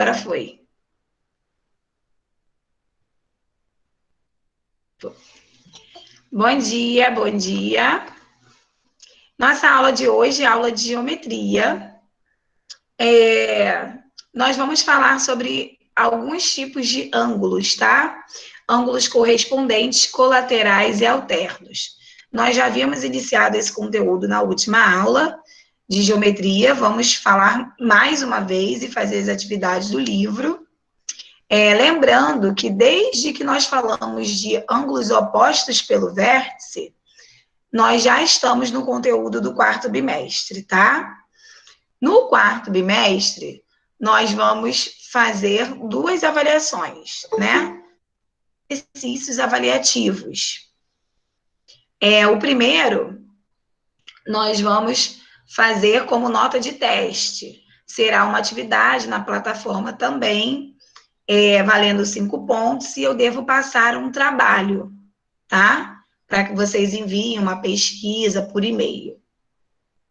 Agora foi. Bom dia, bom dia. Nossa aula de hoje é aula de geometria. Nós vamos falar sobre alguns tipos de ângulos, tá? Ângulos correspondentes, colaterais e alternos. Nós já havíamos iniciado esse conteúdo na última aula de geometria. Vamos falar mais uma vez e fazer as atividades do livro. Lembrando que desde que nós falamos de ângulos opostos pelo vértice, nós já estamos no conteúdo do quarto bimestre, tá? No quarto bimestre, nós vamos fazer duas avaliações, né? Exercícios avaliativos. O primeiro, nós vamos fazer como nota de teste. Será uma atividade na plataforma também, valendo 5 pontos, e eu devo passar um trabalho, tá? Para que vocês enviem uma pesquisa por e-mail.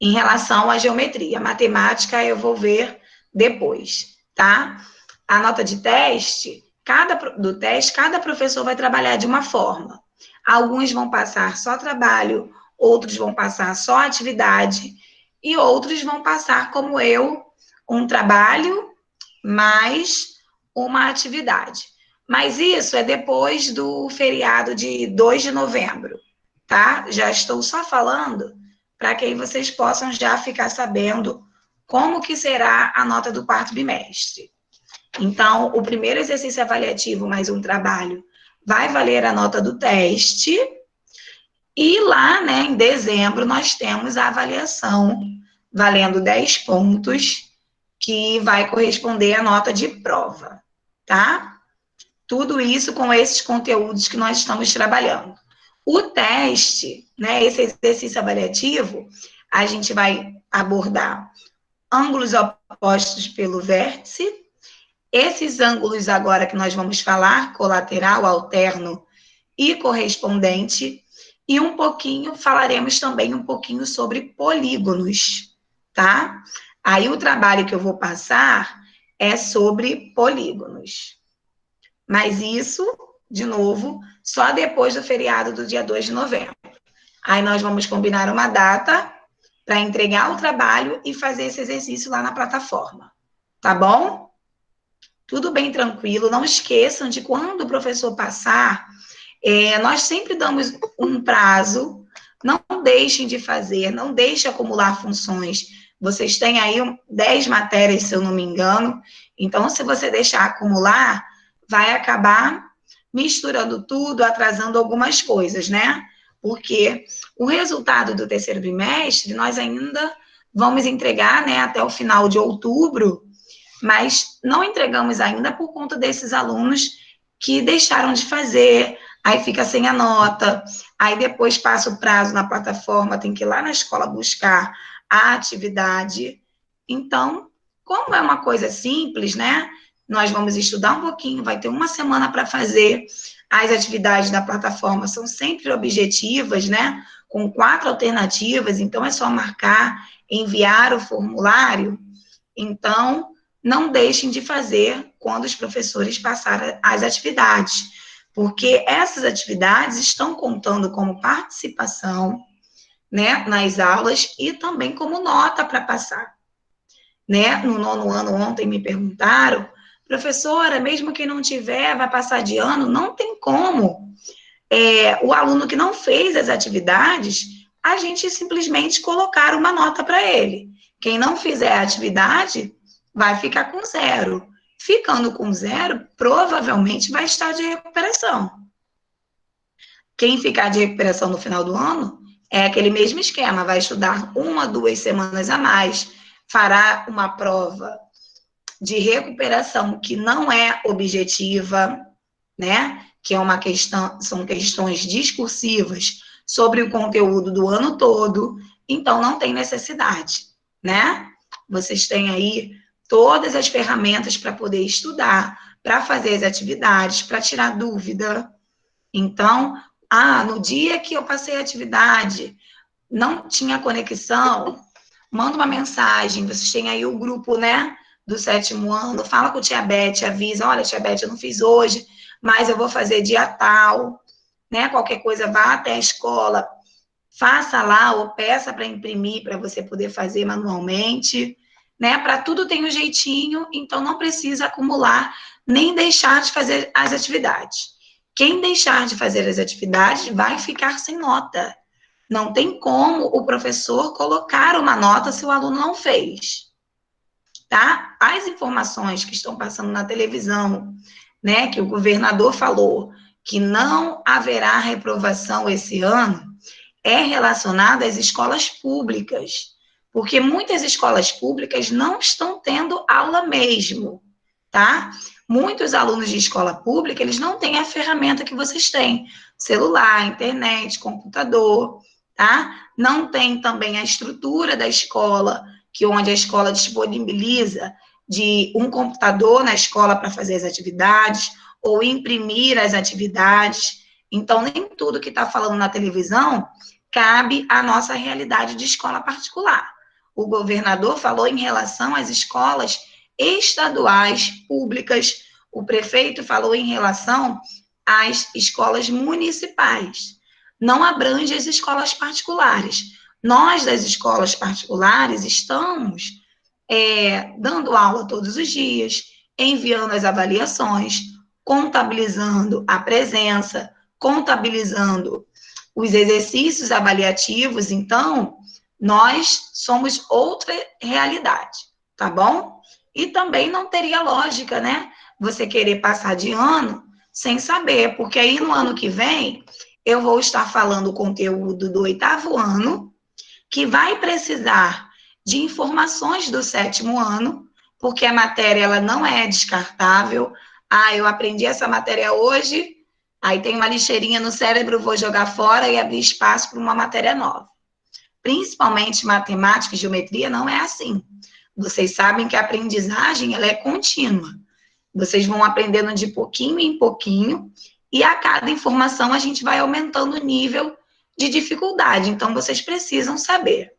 Em relação à geometria, matemática eu vou ver depois, tá? A nota de teste, cada professor vai trabalhar de uma forma. Alguns vão passar só trabalho, outros vão passar só atividade, e outros vão passar, como eu, um trabalho mais uma atividade. Mas isso é depois do feriado de 2 de novembro, tá? Já estou só falando para que vocês possam já ficar sabendo como que será a nota do quarto bimestre. Então, o primeiro exercício avaliativo mais um trabalho vai valer a nota do teste, e lá, né, em dezembro, nós temos a avaliação valendo 10 pontos, que vai corresponder à nota de prova, tá? Tudo isso com esses conteúdos que nós estamos trabalhando. O teste, né, esse exercício avaliativo, a gente vai abordar ângulos opostos pelo vértice. Esses ângulos agora que nós vamos falar, colateral, alterno e correspondente, e falaremos também um pouquinho sobre polígonos, tá? Aí o trabalho que eu vou passar é sobre polígonos. Mas isso, de novo, só depois do feriado do dia 2 de novembro. Aí nós vamos combinar uma data para entregar o trabalho e fazer esse exercício lá na plataforma. Tá bom? Tudo bem tranquilo. Não esqueçam de quando o professor passar, nós sempre damos um prazo. Não deixem de fazer, não deixem acumular funções. Vocês têm aí 10 matérias, se eu não me engano. Então, se você deixar acumular, vai acabar misturando tudo, atrasando algumas coisas, né? Porque o resultado do terceiro bimestre, nós ainda vamos entregar, né, até o final de outubro, mas não entregamos ainda por conta desses alunos que deixaram de fazer, aí fica sem a nota, aí depois passa o prazo na plataforma, tem que ir lá na escola buscar a atividade. Então, como é uma coisa simples, né? Nós vamos estudar um pouquinho, vai ter uma semana para fazer. As atividades da plataforma são sempre objetivas, né? Com 4 alternativas, então é só marcar, enviar o formulário. Então, não deixem de fazer quando os professores passarem as atividades, porque essas atividades estão contando como participação, né, nas aulas e também como nota para passar. Né? No 9º ano, ontem me perguntaram, professora, mesmo quem não tiver, vai passar de ano? Não tem como. O aluno que não fez as atividades, a gente simplesmente colocar uma nota para ele. Quem não fizer a atividade, vai ficar com 0. Ficando com 0, provavelmente vai estar de recuperação. Quem ficar de recuperação no final do ano, é aquele mesmo esquema, vai estudar 1 a 2 semanas a mais, fará uma prova de recuperação que não é objetiva, né? Que é são questões discursivas sobre o conteúdo do ano todo, então não tem necessidade, né? Vocês têm aí todas as ferramentas para poder estudar, para fazer as atividades, para tirar dúvida. Então, no dia que eu passei a atividade, não tinha conexão, manda uma mensagem, vocês têm aí o grupo, né, do 7º ano, fala com a tia Beth, avisa, olha, tia Beth, eu não fiz hoje, mas eu vou fazer dia tal, né? Qualquer coisa, vá até a escola, faça lá ou peça para imprimir para você poder fazer manualmente, né? Para tudo tem um jeitinho, então não precisa acumular nem deixar de fazer as atividades. Quem deixar de fazer as atividades vai ficar sem nota. Não tem como o professor colocar uma nota se o aluno não fez, tá? As informações que estão passando na televisão, né, que o governador falou que não haverá reprovação esse ano, é relacionada às escolas públicas, porque muitas escolas públicas não estão tendo aula mesmo, tá? Muitos alunos de escola pública, eles não têm a ferramenta que vocês têm, celular, internet, computador, tá? Não tem também a estrutura da escola, que onde a escola disponibiliza de um computador na escola para fazer as atividades, ou imprimir as atividades. Então, nem tudo que está falando na televisão cabe à nossa realidade de escola particular. O governador falou em relação às escolas estaduais públicas, o prefeito falou em relação às escolas municipais. Não abrange as escolas particulares. Nós, das escolas particulares, estamos dando aula todos os dias, enviando as avaliações, contabilizando a presença, contabilizando os exercícios avaliativos. Então, nós somos outra realidade, tá bom? E também não teria lógica, né? Você querer passar de ano sem saber, porque aí no ano que vem eu vou estar falando o conteúdo do 8º ano, que vai precisar de informações do 7º ano, porque a matéria ela não é descartável. Ah, eu aprendi essa matéria hoje, aí tem uma lixeirinha no cérebro, vou jogar fora e abrir espaço para uma matéria nova. Principalmente matemática e geometria não é assim. Vocês sabem que a aprendizagem ela é contínua. Vocês vão aprendendo de pouquinho em pouquinho e a cada informação a gente vai aumentando o nível de dificuldade. Então, vocês precisam saber,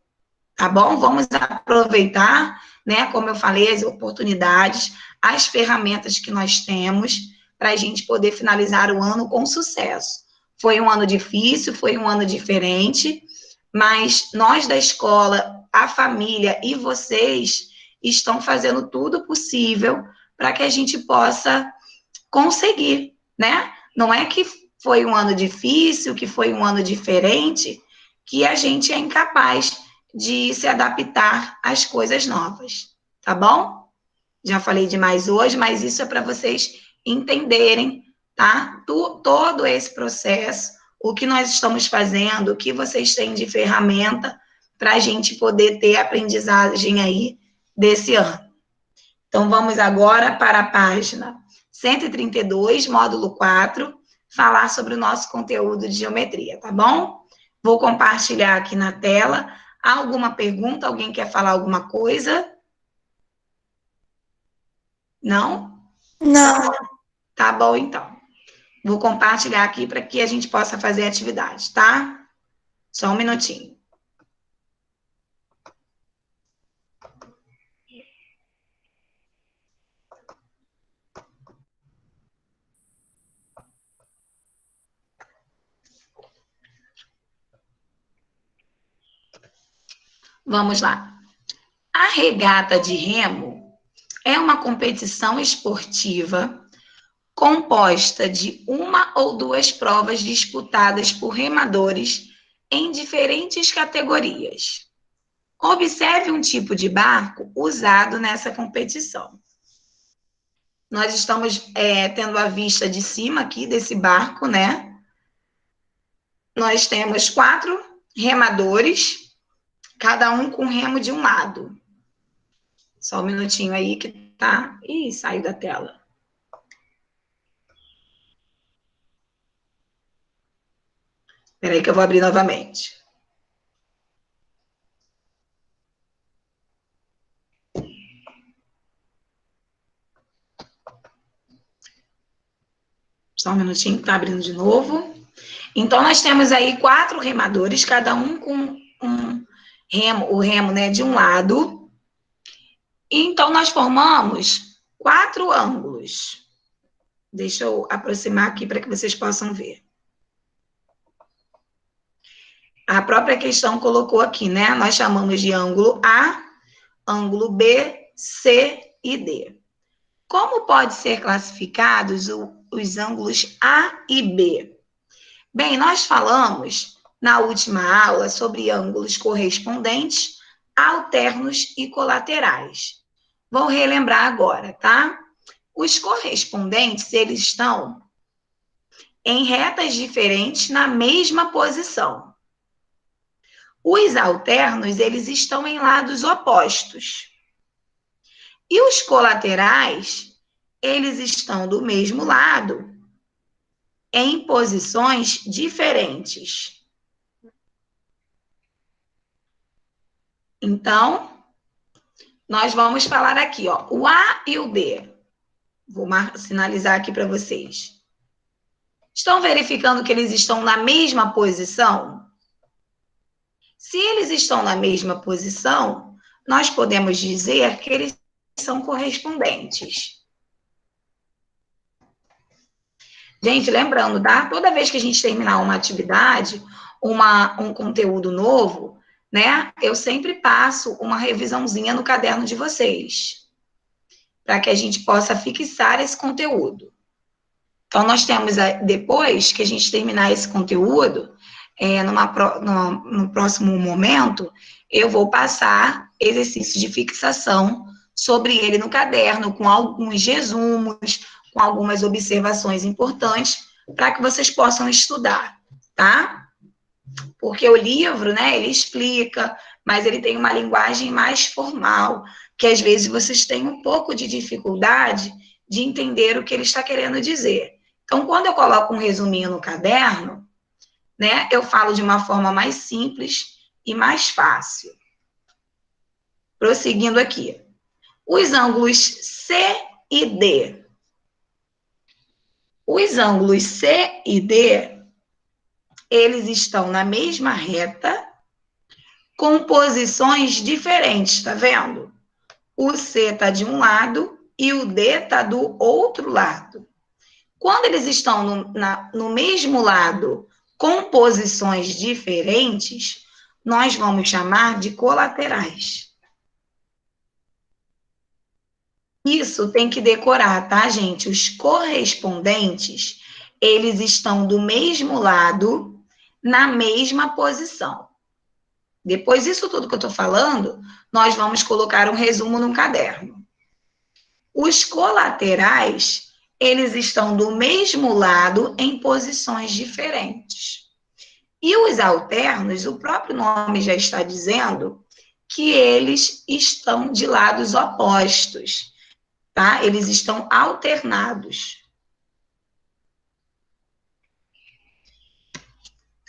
tá bom? Vamos aproveitar, né, como eu falei, as oportunidades, as ferramentas que nós temos para a gente poder finalizar o ano com sucesso. Foi um ano difícil, foi um ano diferente, mas nós da escola, a família e vocês estão fazendo tudo possível para que a gente possa conseguir, né? Não é que foi um ano difícil, que foi um ano diferente, que a gente é incapaz de se adaptar às coisas novas, tá bom? Já falei demais hoje, mas isso é para vocês entenderem, tá? Todo esse processo, o que nós estamos fazendo, o que vocês têm de ferramenta para a gente poder ter a aprendizagem aí desse ano. Então, vamos agora para a página 132, módulo 4, falar sobre o nosso conteúdo de geometria, tá bom? Vou compartilhar aqui na tela. Alguma pergunta? Alguém quer falar alguma coisa? Não? Não. Tá bom, então. Vou compartilhar aqui para que a gente possa fazer a atividade, tá? Só um minutinho. Vamos lá. A regata de remo é uma competição esportiva composta de uma ou duas provas disputadas por remadores em diferentes categorias. Observe um tipo de barco usado nessa competição. Nós estamos tendo a vista de cima aqui desse barco, né? Nós temos 4 remadores, cada um com remo de um lado. Só um minutinho aí que tá... Ih, saiu da tela. Espera aí que eu vou abrir novamente. Só um minutinho que tá abrindo de novo. Então, nós temos aí 4 remadores, cada um com um remo, o remo, né, de um lado. Então, nós formamos 4 ângulos. Deixa eu aproximar aqui para que vocês possam ver. A própria questão colocou aqui, né? Nós chamamos de ângulo A, ângulo B, C e D. Como pode ser classificados os ângulos A e B? Bem, nós falamos na última aula sobre ângulos correspondentes, alternos e colaterais. Vou relembrar agora, tá? Os correspondentes, eles estão em retas diferentes na mesma posição. Os alternos, eles estão em lados opostos. E os colaterais, eles estão do mesmo lado, em posições diferentes. Então, nós vamos falar aqui, ó, o A e o B. Vou sinalizar aqui para vocês. Estão verificando que eles estão na mesma posição? Se eles estão na mesma posição, nós podemos dizer que eles são correspondentes. Gente, lembrando, tá? Toda vez que a gente terminar uma atividade, um conteúdo novo, né? Eu sempre passo uma revisãozinha no caderno de vocês, para que a gente possa fixar esse conteúdo. Então, nós temos, depois que a gente terminar esse conteúdo, no próximo momento, eu vou passar exercícios de fixação sobre ele no caderno, com alguns resumos, com algumas observações importantes, para que vocês possam estudar, tá? Porque o livro, né, ele explica, mas ele tem uma linguagem mais formal, que às vezes vocês têm um pouco de dificuldade de entender o que ele está querendo dizer. Então, quando eu coloco um resuminho no caderno, né, eu falo de uma forma mais simples e mais fácil. Prosseguindo aqui. Os ângulos C e D. Os ângulos C e D, eles estão na mesma reta, com posições diferentes, tá vendo? O C está de um lado e o D está do outro lado. Quando eles estão no mesmo lado, com posições diferentes, nós vamos chamar de colaterais. Isso tem que decorar, tá, gente? Os correspondentes, eles estão do mesmo lado, na mesma posição. Depois disso tudo que eu estou falando, nós vamos colocar um resumo no caderno. Os colaterais, eles estão do mesmo lado em posições diferentes. E os alternos, o próprio nome já está dizendo que eles estão de lados opostos, tá? Eles estão alternados.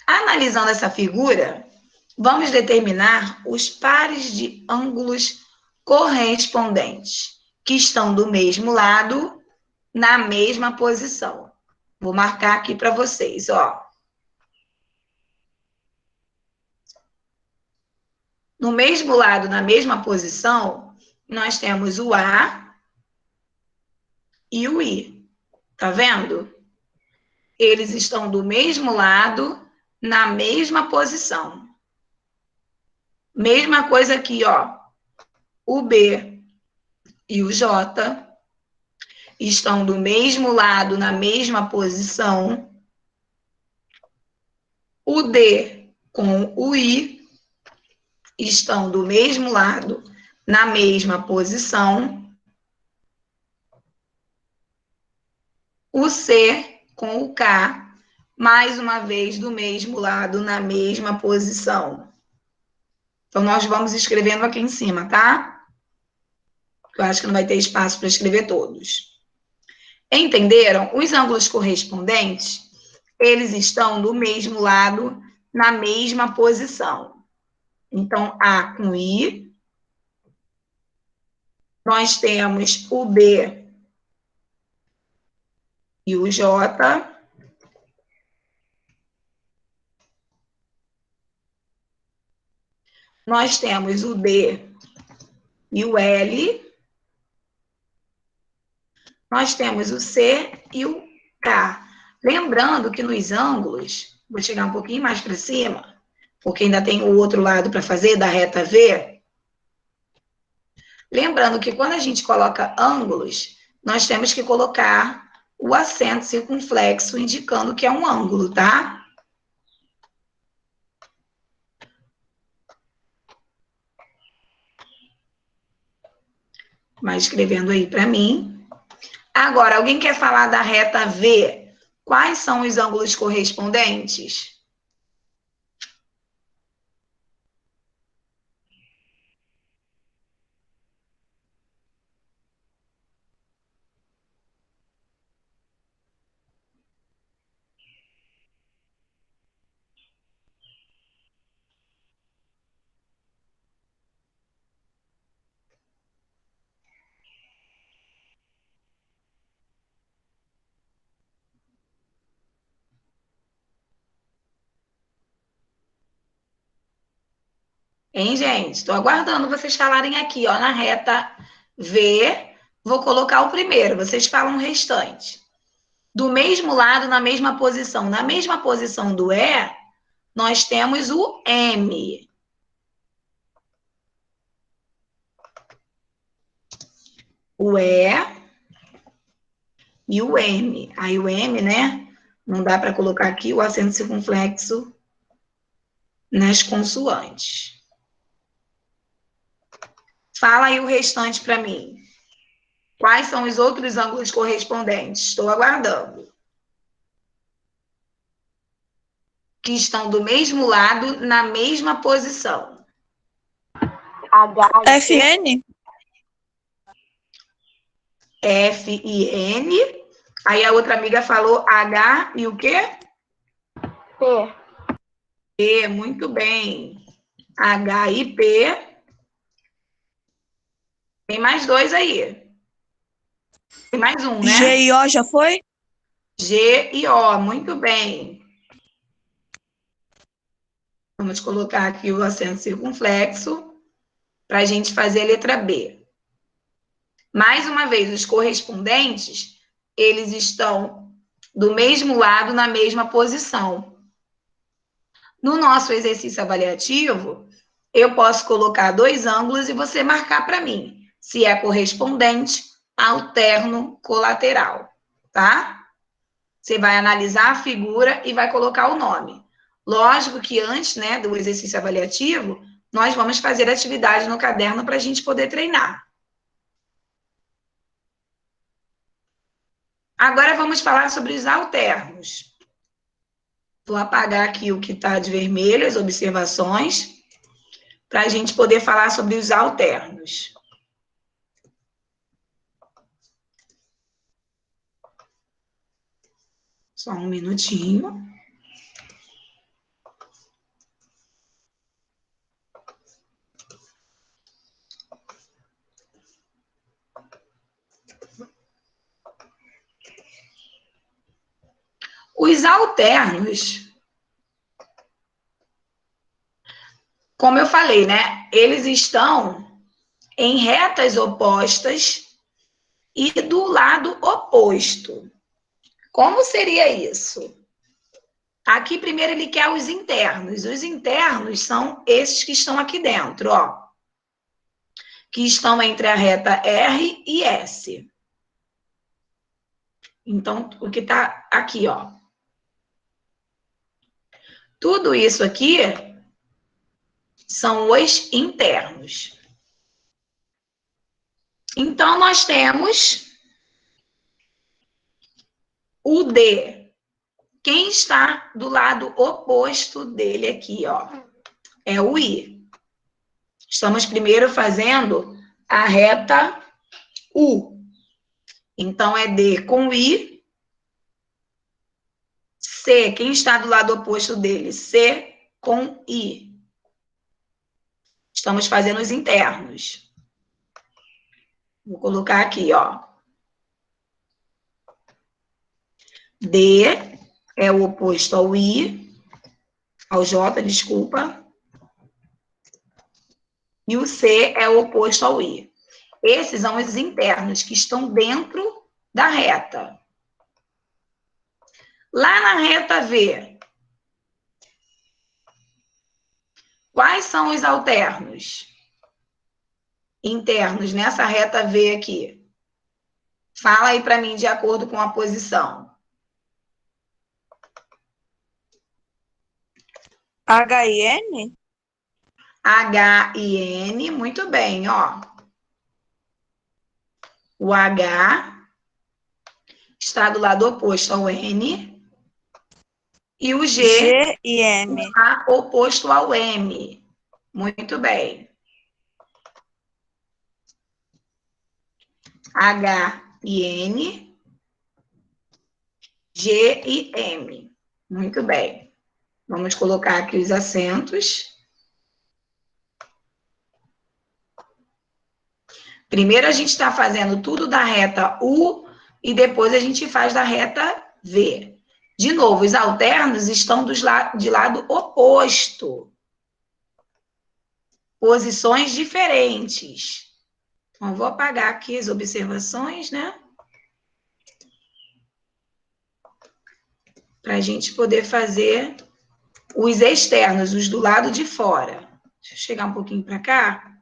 Analisando essa figura, vamos determinar os pares de ângulos correspondentes, que estão do mesmo lado, na mesma posição. Vou marcar aqui para vocês, ó. No mesmo lado, na mesma posição, nós temos o A e o I. Tá vendo? Eles estão do mesmo lado, na mesma posição. Mesma coisa aqui, ó. O B e o J estão do mesmo lado, na mesma posição. O D com o I estão do mesmo lado, na mesma posição. O C com o K, mais uma vez, do mesmo lado, na mesma posição. Então, nós vamos escrevendo aqui em cima, tá? Eu acho que não vai ter espaço para escrever todos. Entenderam? Os ângulos correspondentes, eles estão do mesmo lado, na mesma posição. Então, A com I. Nós temos o B e o J. Nós temos o D e o L. nós temos o C e o K. Lembrando que nos ângulos, vou chegar um pouquinho mais para cima, porque ainda tem o outro lado para fazer, da reta V. Lembrando que quando a gente coloca ângulos, nós temos que colocar o acento circunflexo, indicando que é um ângulo, tá? Vai escrevendo aí para mim. Agora, alguém quer falar da reta V? Quais são os ângulos correspondentes? Hein, gente? Estou aguardando vocês falarem aqui, ó, na reta V. Vou colocar o primeiro, vocês falam o restante. Do mesmo lado, na mesma posição. Na mesma posição do E, nós temos o M. O E e o M. Aí o M, né? Não dá para colocar aqui o acento circunflexo nas consoantes. Fala aí o restante para mim. Quais são os outros ângulos correspondentes? Estou aguardando. Que estão do mesmo lado, na mesma posição. FN. F e N. Aí a outra amiga falou H e o quê? P. P, muito bem. H e P. Tem mais dois aí. Tem mais um, né? G e O já foi? G e O, muito bem. Vamos colocar aqui o acento circunflexo para a gente fazer a letra B. Mais uma vez, os correspondentes, eles estão do mesmo lado, na mesma posição. No nosso exercício avaliativo, eu posso colocar dois ângulos e você marcar para mim se é correspondente, alterno, colateral, tá? Você vai analisar a figura e vai colocar o nome. Lógico que antes, né, do exercício avaliativo, nós vamos fazer atividade no caderno para a gente poder treinar. Agora vamos falar sobre os alternos. Vou apagar aqui o que está de vermelho, as observações, para a gente poder falar sobre os alternos. Só um minutinho. Os alternos, como eu falei, né? Eles estão em retas opostas e do lado oposto. Como seria isso? Aqui, primeiro, ele quer os internos. Os internos são esses que estão aqui dentro, ó. Que estão entre a reta R e S. Então, o que está aqui, ó. Tudo isso aqui são os internos. Então, nós temos o D. Quem está do lado oposto dele aqui, ó, é o I. Estamos primeiro fazendo a reta U. Então, é D com I. C, quem está do lado oposto dele? C com I. Estamos fazendo os internos. Vou colocar aqui, ó. D é o oposto ao I, ao J, desculpa. E o C é o oposto ao I. Esses são os internos que estão dentro da reta. Lá na reta V, quais são os alternos internos nessa reta V aqui? Fala aí para mim de acordo com a posição. H e N? H e N, muito bem, ó. O H está do lado oposto ao N e o G e M. está oposto ao M. Muito bem. H e N, G e M. Muito bem. Vamos colocar aqui os acentos. Primeiro a gente está fazendo tudo da reta U e depois a gente faz da reta V. De novo, os alternos estão de lado oposto. Posições diferentes. Então, vou apagar aqui as observações, né? Para a gente poder fazer os externos, os do lado de fora. Deixa eu chegar um pouquinho para cá,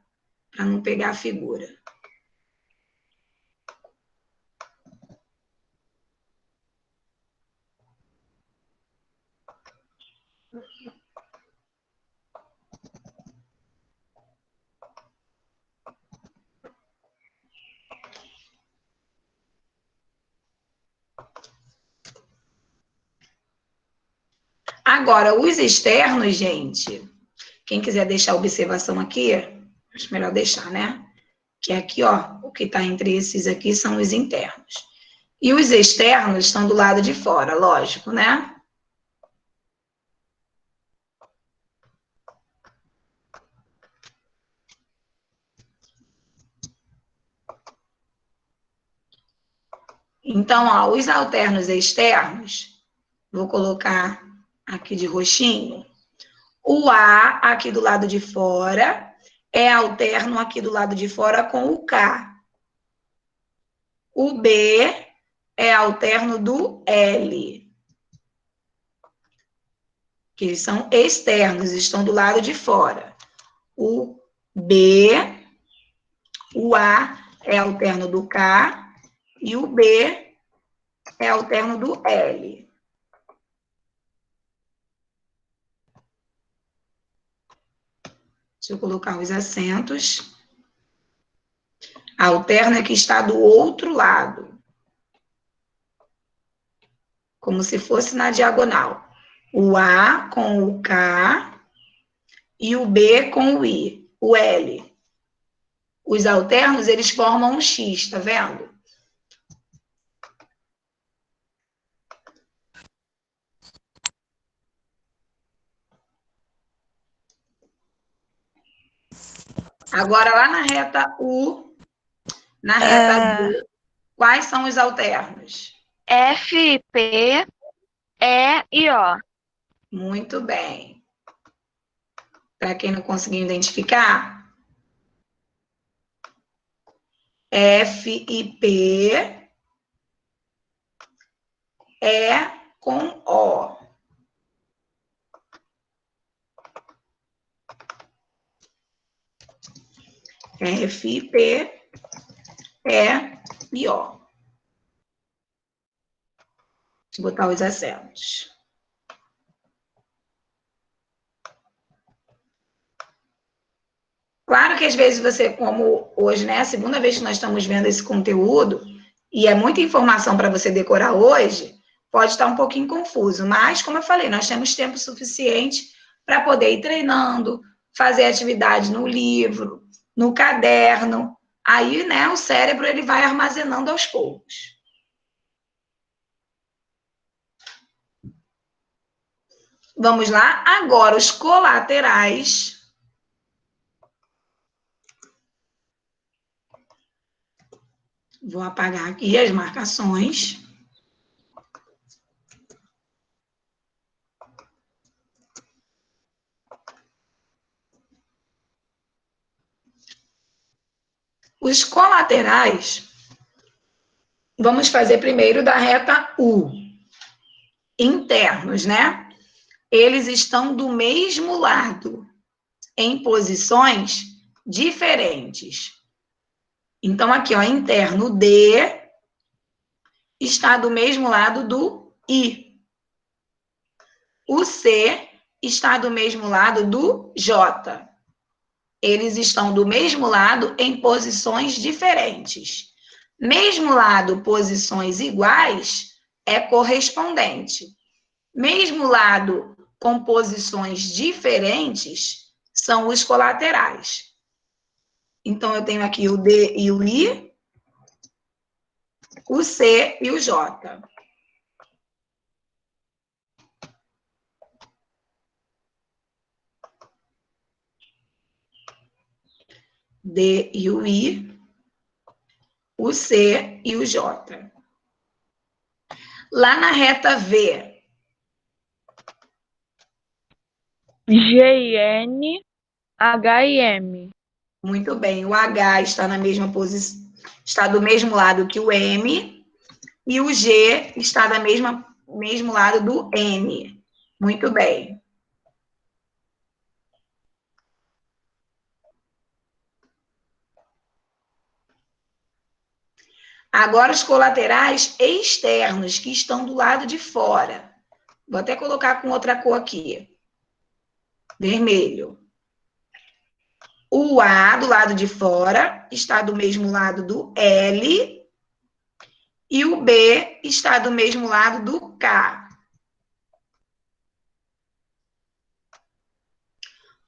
para não pegar a figura. Agora, os externos, gente, quem quiser deixar a observação aqui, acho melhor deixar, né? Que aqui, ó, o que está entre esses aqui são os internos. E os externos estão do lado de fora, lógico, né? Então, ó, os alternos externos, vou colocar aqui de roxinho. O A aqui do lado de fora é alterno aqui do lado de fora com o K. O B é alterno do L. Que eles são externos, estão do lado de fora. O B, o A é alterno do K e o B é alterno do L. Deixa eu colocar os acentos. Alterno é que está do outro lado. Como se fosse na diagonal. O A com o K e o B com o I, o L. Os alternos, eles formam um X, tá vendo? Agora, lá na reta U, na reta D, quais são os alternos? F, P, E e O. Muito bem. Para quem não conseguiu identificar, F e P é com O. F e P é e O. Deixa eu botar os acentos. Claro que às vezes você, como hoje, né, a segunda vez que nós estamos vendo esse conteúdo, e é muita informação para você decorar hoje, pode estar um pouquinho confuso, mas, como eu falei, nós temos tempo suficiente para poder ir treinando, fazer atividade no livro, no caderno, aí, né, o cérebro ele vai armazenando aos poucos. Vamos lá? Agora, os colaterais. Vou apagar aqui as marcações. Os colaterais, Vamos fazer primeiro da reta U. Internos, né? Eles estão do mesmo lado, em posições diferentes. Então, aqui, ó, interno D está do mesmo lado do I. O C está do mesmo lado do J. Eles estão do mesmo lado em posições diferentes. Mesmo lado, posições iguais, é correspondente. Mesmo lado com posições diferentes são os colaterais. Então, eu tenho aqui o D e o I, o C e o J. D e o I, o C e o J. Lá na reta V. G, N, H e M. Muito bem, o H está na mesma posição, está do mesmo lado que o M, e o G está do mesmo lado do N. Muito bem. Agora os colaterais externos, que estão do lado de fora. Vou até colocar com outra cor aqui. Vermelho. O A, do lado de fora, está do mesmo lado do L. E o B está do mesmo lado do K.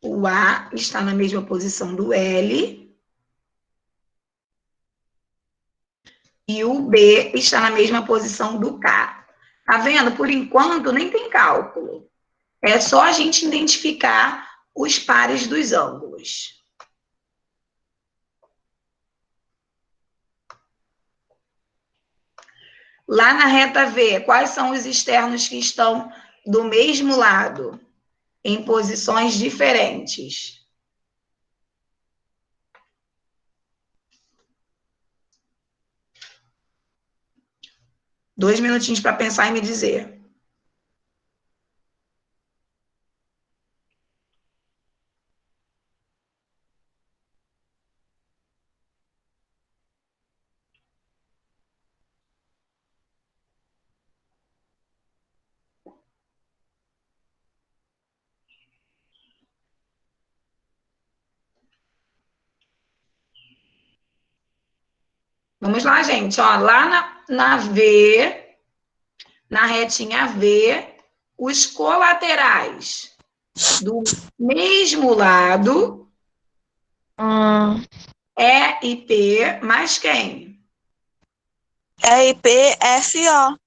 O A está na mesma posição do L. E o B está na mesma posição do K. Tá vendo? Por enquanto, nem tem cálculo. É só a gente identificar os pares dos ângulos. Lá na reta V, quais são os externos que estão do mesmo lado, em posições diferentes? Dois minutinhos para pensar e me dizer. Vamos lá, gente. Ó, lá na V, na retinha V, os colaterais do mesmo lado, E e P, mais quem? E e P, F, O.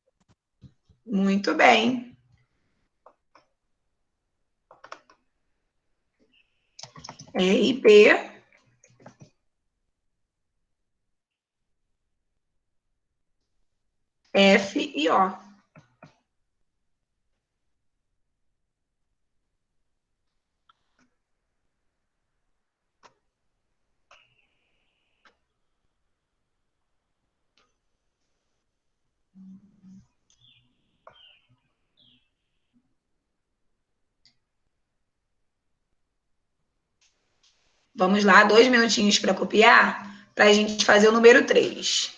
Muito bem. E e P, F e O. Vamos lá, 2 minutinhos para copiar, para a gente fazer o número 3.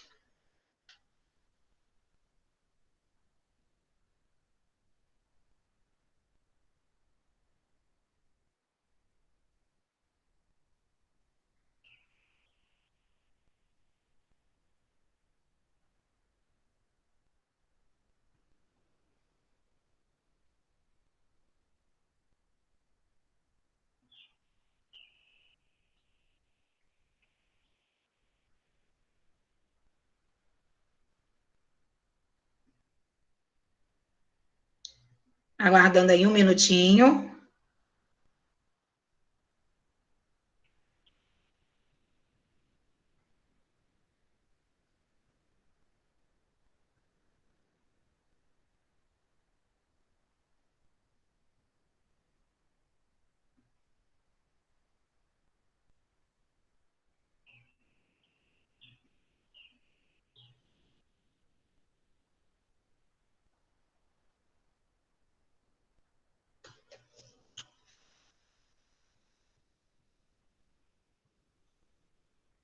Aguardando aí 1 minutinho.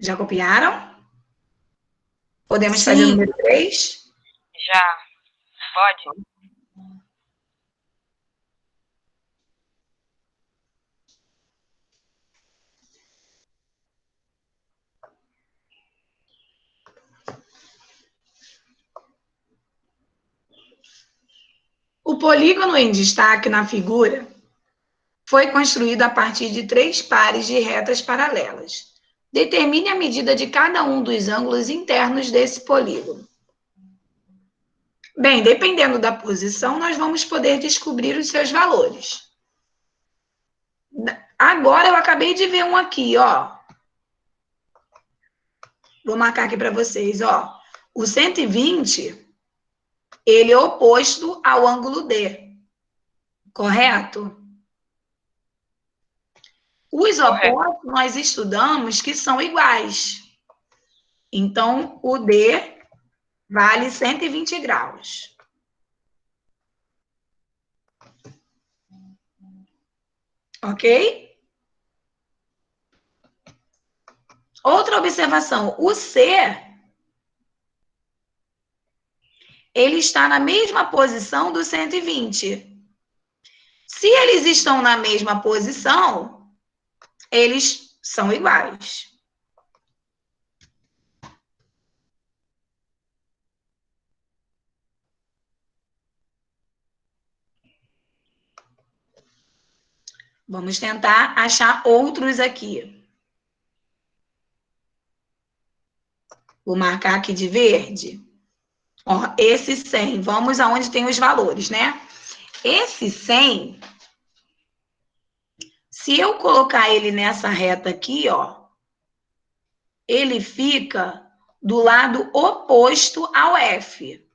Já copiaram? Podemos fazer o Sim. número 3? Já. Pode? O polígono em destaque na figura foi construído a partir de 3 pares de retas paralelas. Determine a medida de cada um dos ângulos internos desse polígono. Bem, dependendo da posição, nós vamos poder descobrir os seus valores. Agora eu acabei de ver um aqui, ó. Vou marcar aqui para vocês, ó. O 120, ele é oposto ao ângulo D, correto? Os opostos nós estudamos que são iguais. Então, o D vale 120 graus. Ok? Outra observação, o C, ele está na mesma posição do 120. Se eles estão na mesma posição, eles são iguais. Vamos tentar achar outros aqui. Vou marcar aqui de verde. Ó, esse 100, vamos aonde tem os valores, né? Esse 100, se eu colocar ele nessa reta aqui, ó, ele fica do lado oposto ao F.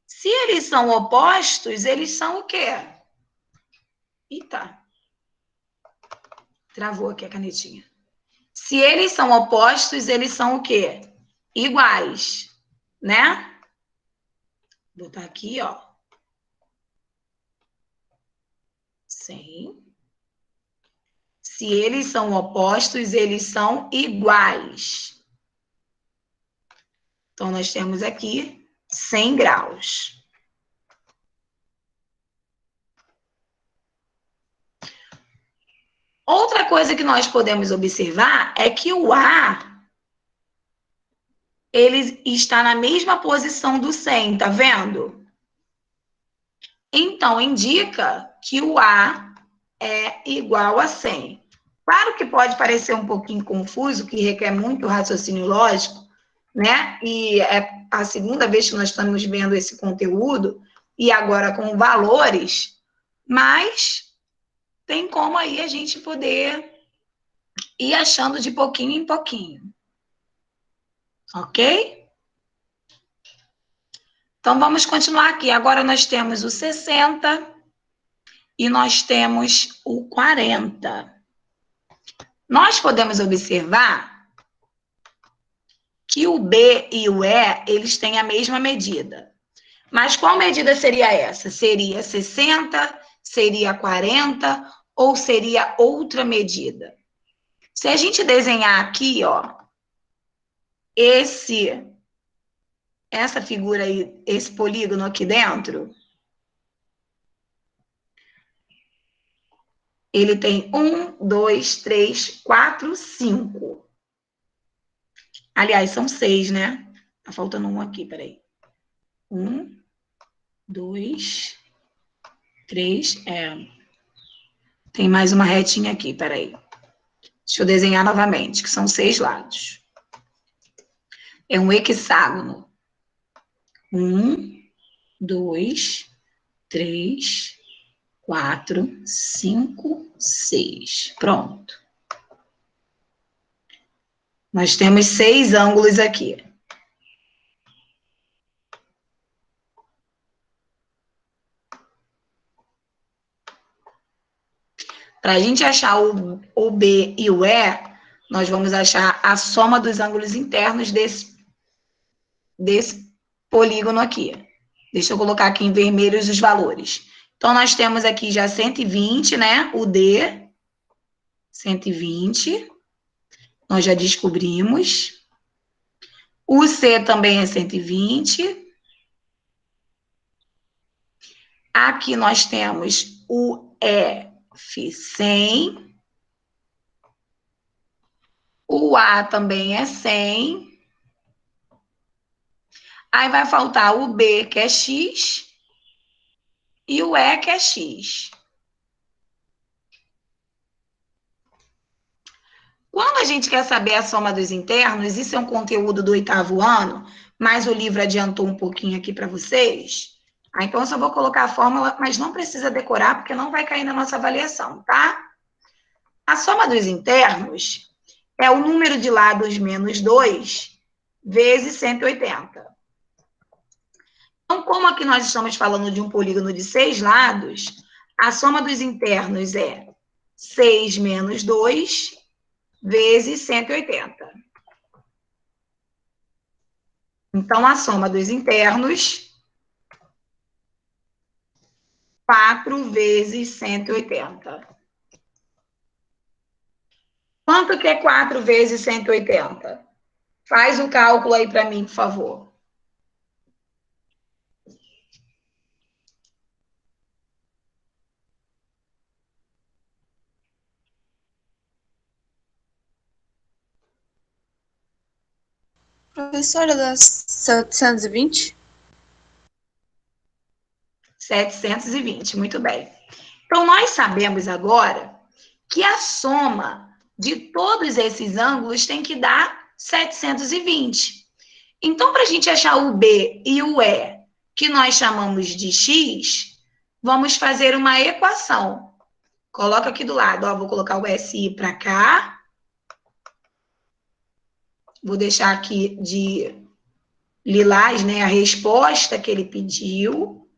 Se eles são opostos, eles são o quê? Eita. Travou aqui a canetinha. Se eles são opostos, eles são o quê? Iguais, né? Vou botar aqui, ó. 100. Se eles são opostos, eles são iguais. Então, nós temos aqui 100 graus. Outra coisa que nós podemos observar é que o A, ele está na mesma posição do 100, tá vendo? Então, indica que o A é igual a 100. Claro que pode parecer um pouquinho confuso, que requer muito raciocínio lógico, né? E é a segunda vez que nós estamos vendo esse conteúdo, e agora com valores, mas tem como aí a gente poder ir achando de pouquinho em pouquinho. Ok? Então, vamos continuar aqui. Agora nós temos o 60 e nós temos o 40. Nós podemos observar que o B e o E, eles têm a mesma medida. Mas qual medida seria essa? Seria 60, seria 40 ou seria outra medida? Se a gente desenhar aqui, ó, essa figura aí, esse polígono aqui dentro, ele tem 1, 2, 3, 4, 5. Aliás, são 6, né? Tá faltando um aqui, peraí. 1, 2, 3, tem mais uma retinha aqui, peraí. Deixa eu desenhar novamente, que são 6 lados. É um hexágono. 1, 2, 3, 4, 5, 6. Pronto. Nós temos 6 ângulos aqui. Para a gente achar o B e o E, nós vamos achar a soma dos ângulos internos desse polígono aqui. Deixa eu colocar aqui em vermelho os valores. Então, nós temos aqui já 120, né? O D, 120, nós já descobrimos. O C também é 120. Aqui nós temos o F, 100. O A também é 100. Aí vai faltar o B, que é X, e o E, que é X. Quando a gente quer saber a soma dos internos, isso é um conteúdo do 8º ano, mas o livro adiantou um pouquinho aqui para vocês. Então, eu só vou colocar a fórmula, mas não precisa decorar, porque não vai cair na nossa avaliação, tá? A soma dos internos é o número de lados menos 2 vezes 180. Então, como aqui nós estamos falando de um polígono de 6 lados, a soma dos internos é 6 menos 2 vezes 180. Então, a soma dos internos, 4 vezes 180. Quanto que é 4 vezes 180? Faz o cálculo aí para mim, por favor. Professora, dá 720? 720, muito bem. Então, nós sabemos agora que a soma de todos esses ângulos tem que dar 720. Então, para a gente achar o B e o E, que nós chamamos de X, vamos fazer uma equação. Coloca aqui do lado, ó, vou colocar o SI para cá. Vou deixar aqui de lilás, né, a resposta que ele pediu.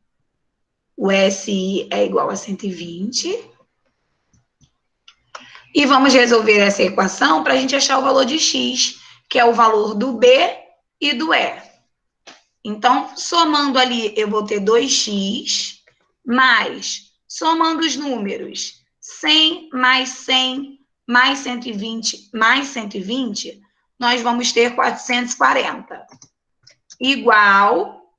O SI é igual a 120. E vamos resolver essa equação para a gente achar o valor de X, que é o valor do B e do E. Então, somando ali, eu vou ter 2x, mais, somando os números, 100 mais 100, mais 120, mais 120, nós vamos ter 440. Igual,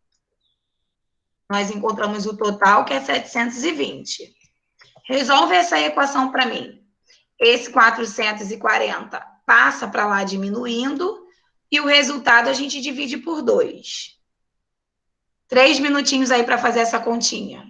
nós encontramos o total, que é 720. Resolve essa equação para mim. Esse 440 passa para lá diminuindo, e o resultado a gente divide por 2. 3 minutinhos aí para fazer essa continha.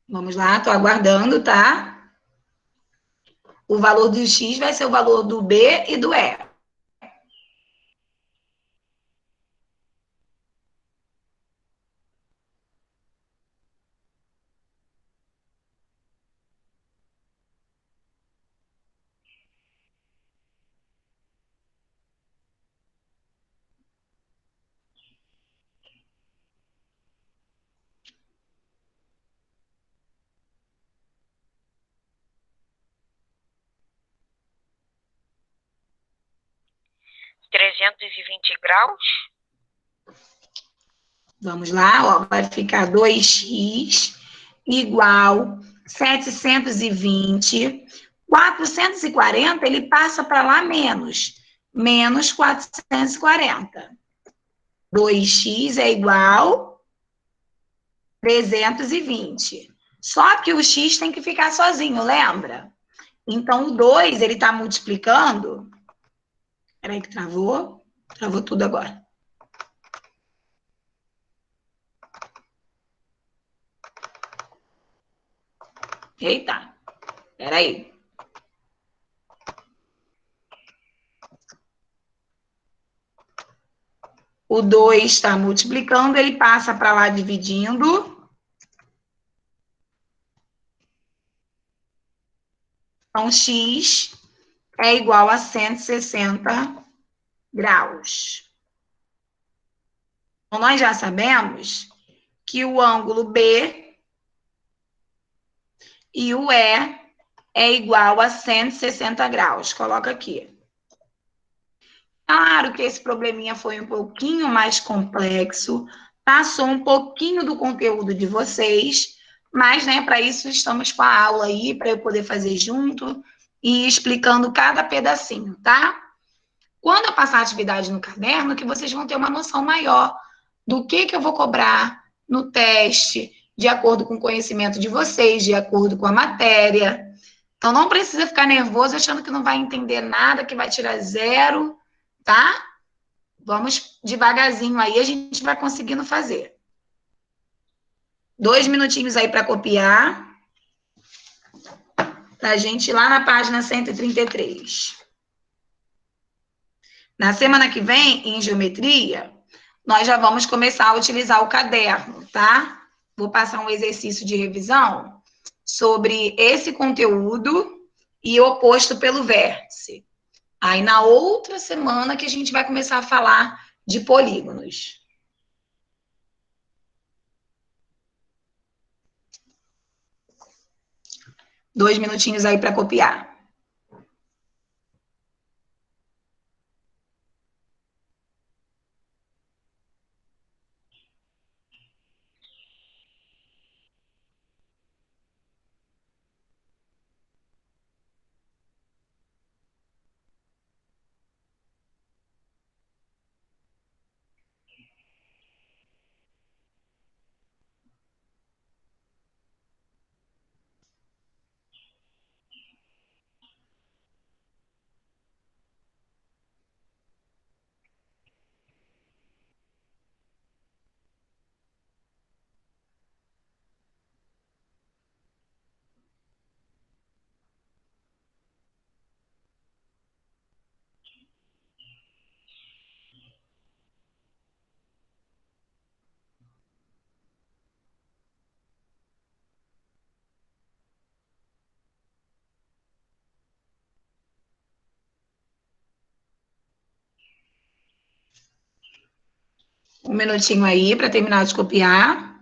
Vamos lá, estou aguardando, tá? O valor do X vai ser o valor do B e do E. £320. Vamos lá, ó, vai ficar 2x igual 720. 440, ele passa para lá menos 440. 2x é igual 320. Só que o x tem que ficar sozinho, lembra? Então, o 2, ele está multiplicando. Peraí que travou. Travou tudo agora. Eita, peraí. O 2 está multiplicando, ele passa para lá dividindo. Então, x é igual a 160 graus. Então, nós já sabemos que o ângulo B e o E é igual a 160 graus. Coloca aqui. Claro que esse probleminha foi um pouquinho mais complexo, passou um pouquinho do conteúdo de vocês, mas, né, para isso estamos com a aula aí, para eu poder fazer junto e explicando cada pedacinho, tá? Quando eu passar a atividade no caderno, que vocês vão ter uma noção maior do que eu vou cobrar no teste, de acordo com o conhecimento de vocês, de acordo com a matéria. Então, não precisa ficar nervoso achando que não vai entender nada, que vai tirar 0, tá? Vamos devagarzinho aí, a gente vai conseguindo fazer. 2 minutinhos aí para copiar, pra gente ir lá na página 133. Na semana que vem, em geometria, nós já vamos começar a utilizar o caderno, tá? Vou passar um exercício de revisão sobre esse conteúdo e oposto pelo vértice. Aí, na outra semana que a gente vai começar a falar de polígonos. Dois minutinhos aí para copiar. Um minutinho aí para terminar de copiar.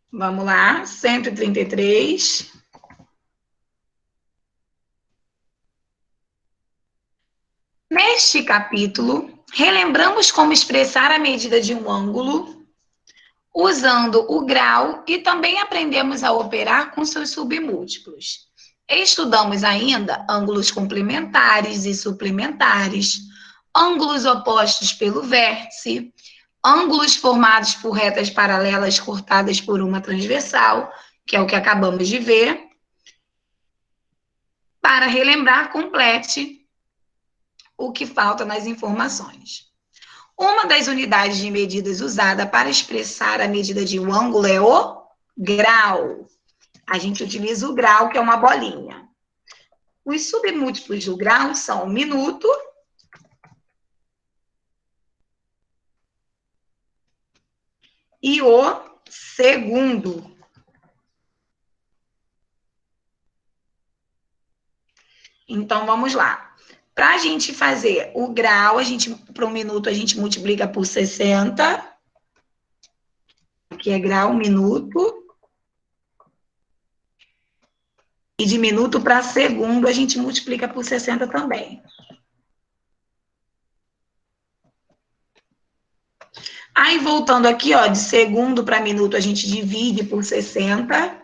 Vamos lá, 133. Neste capítulo, relembramos como expressar a medida de um ângulo, usando o grau e também aprendemos a operar com seus submúltiplos. Estudamos ainda ângulos complementares e suplementares, ângulos opostos pelo vértice, ângulos formados por retas paralelas cortadas por uma transversal, que é o que acabamos de ver. Para relembrar, complete o que falta nas informações. Uma das unidades de medidas usada para expressar a medida de um ângulo é o grau. A gente utiliza o grau, que é uma bolinha. Os submúltiplos do grau são o minuto e o segundo. Então, vamos lá. Para a gente fazer o grau, para um minuto, a gente multiplica por 60. Aqui é grau, minuto. E de minuto para segundo, a gente multiplica por 60 também. Aí, voltando aqui, ó, de segundo para minuto, a gente divide por 60.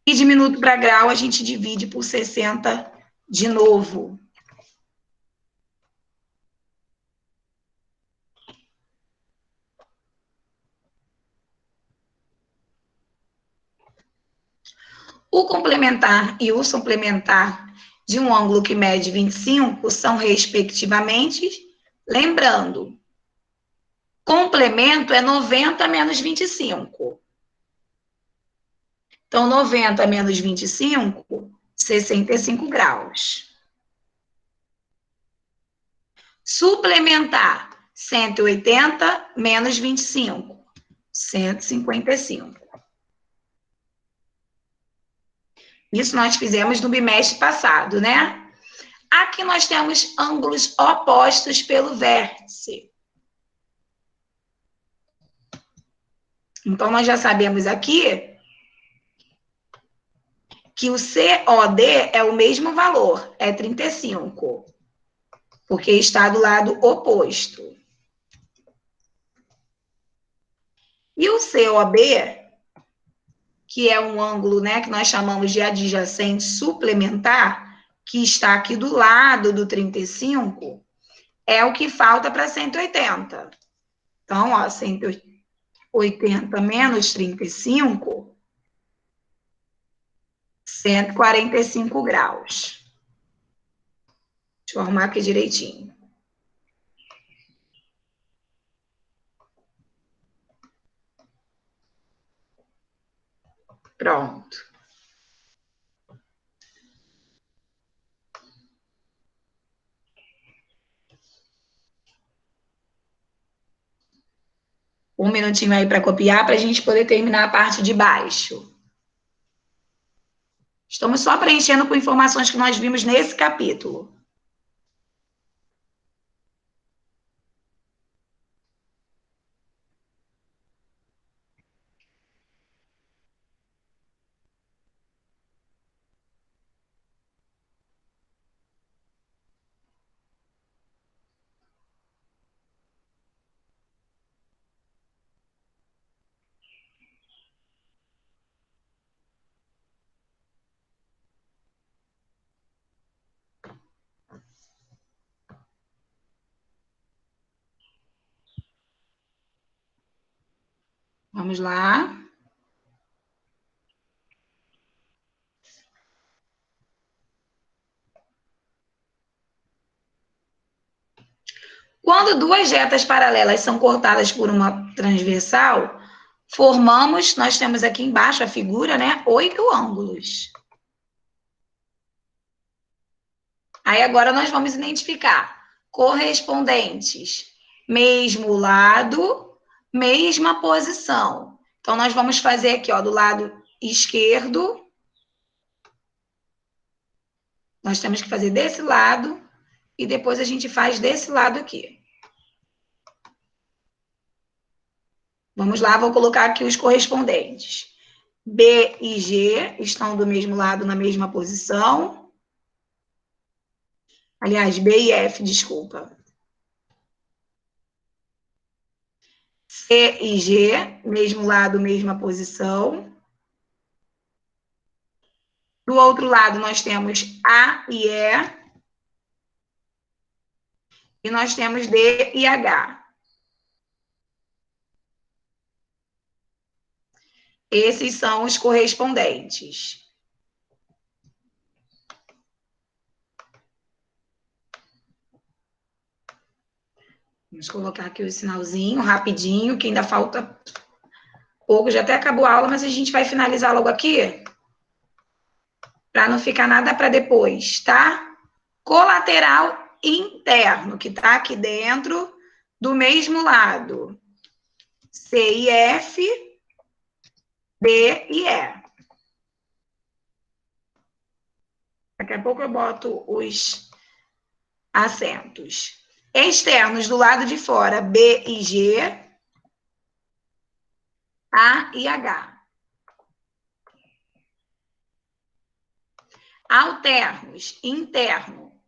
E de minuto para grau, a gente divide por 60 de novo. O complementar e o suplementar de um ângulo que mede 25 são, respectivamente, lembrando, complemento é 90 menos 25. Então, 90 menos 25, 65 graus. Suplementar, 180 menos 25, 155. Isso nós fizemos no bimestre passado, né? Aqui nós temos ângulos opostos pelo vértice. Então, nós já sabemos aqui que o COD é o mesmo valor, é 35, porque está do lado oposto. E o COB, que é um ângulo, né, que nós chamamos de adjacente suplementar, que está aqui do lado do 35, é o que falta para 180. Então, ó, 180 menos 35, 145 graus. Deixa eu arrumar aqui direitinho. Pronto. Um minutinho aí para copiar, para a gente poder terminar a parte de baixo. Estamos só preenchendo com informações que nós vimos nesse capítulo. Vamos lá. Quando duas retas paralelas são cortadas por uma transversal, formamos, nós temos aqui embaixo a figura, né? 8 ângulos. Aí agora nós vamos identificar correspondentes. Mesmo lado, mesma posição. Então, nós vamos fazer aqui, ó, do lado esquerdo. Nós temos que fazer desse lado e depois a gente faz desse lado aqui. Vamos lá, vou colocar aqui os correspondentes. B e G estão do mesmo lado, na mesma posição. Aliás, B e F, desculpa. C e G, mesmo lado, mesma posição. Do outro lado, nós temos A e E. E nós temos D e H. Esses são os correspondentes. Vamos colocar aqui o sinalzinho, rapidinho, que ainda falta pouco, já até acabou a aula, mas a gente vai finalizar logo aqui, para não ficar nada para depois, tá? Colateral interno, que está aqui dentro do mesmo lado. C e F, D e E. Daqui a pouco eu boto os acentos. Externos do lado de fora, B e G, A e H. Alternos, interno,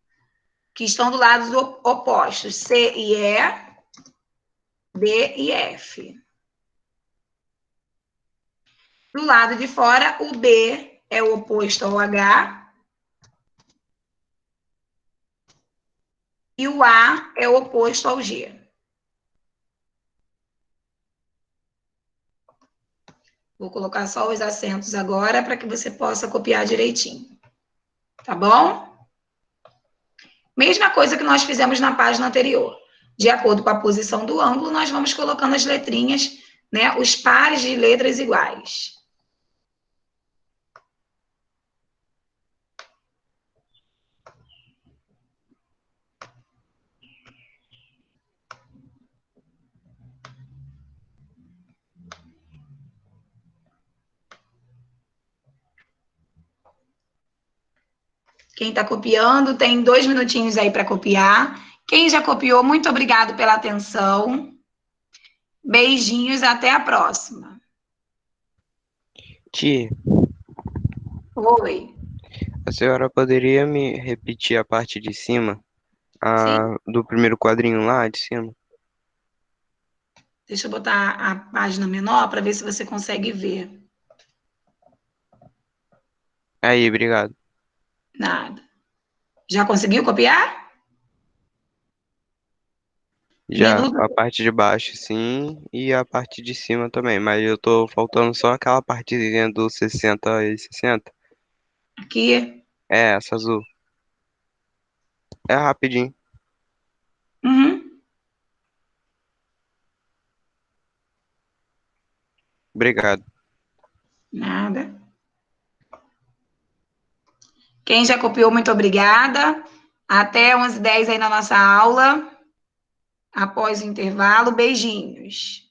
que estão do lado opostos, C e E, D e F. Do lado de fora, o B é o oposto ao H e o A é o oposto ao G. Vou colocar só os acentos agora para que você possa copiar direitinho. Tá bom? Mesma coisa que nós fizemos na página anterior. De acordo com a posição do ângulo, nós vamos colocando as letrinhas, né, os pares de letras iguais. Quem está copiando, tem 2 minutinhos aí para copiar. Quem já copiou, muito obrigado pela atenção. Beijinhos, até a próxima. Tia, Oi. a senhora poderia me repetir a parte de cima, Sim, do primeiro quadrinho lá de cima? deixa eu botar a página menor para ver se você consegue ver. Aí, obrigado. Nada. Já conseguiu copiar? Já, Minuto a parte de baixo sim, e a parte de cima também, mas eu tô faltando só aquela partezinha do 60 e 60. aqui. É, essa azul. É rapidinho. Uhum. Obrigado. Nada. Quem já copiou, muito obrigada. Até 11h10 aí na nossa aula. Após o intervalo, beijinhos.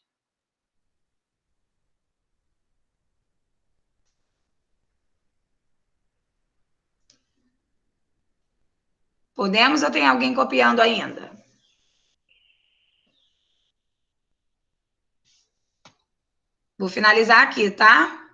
Podemos ou tem alguém copiando ainda? Vou finalizar aqui, tá?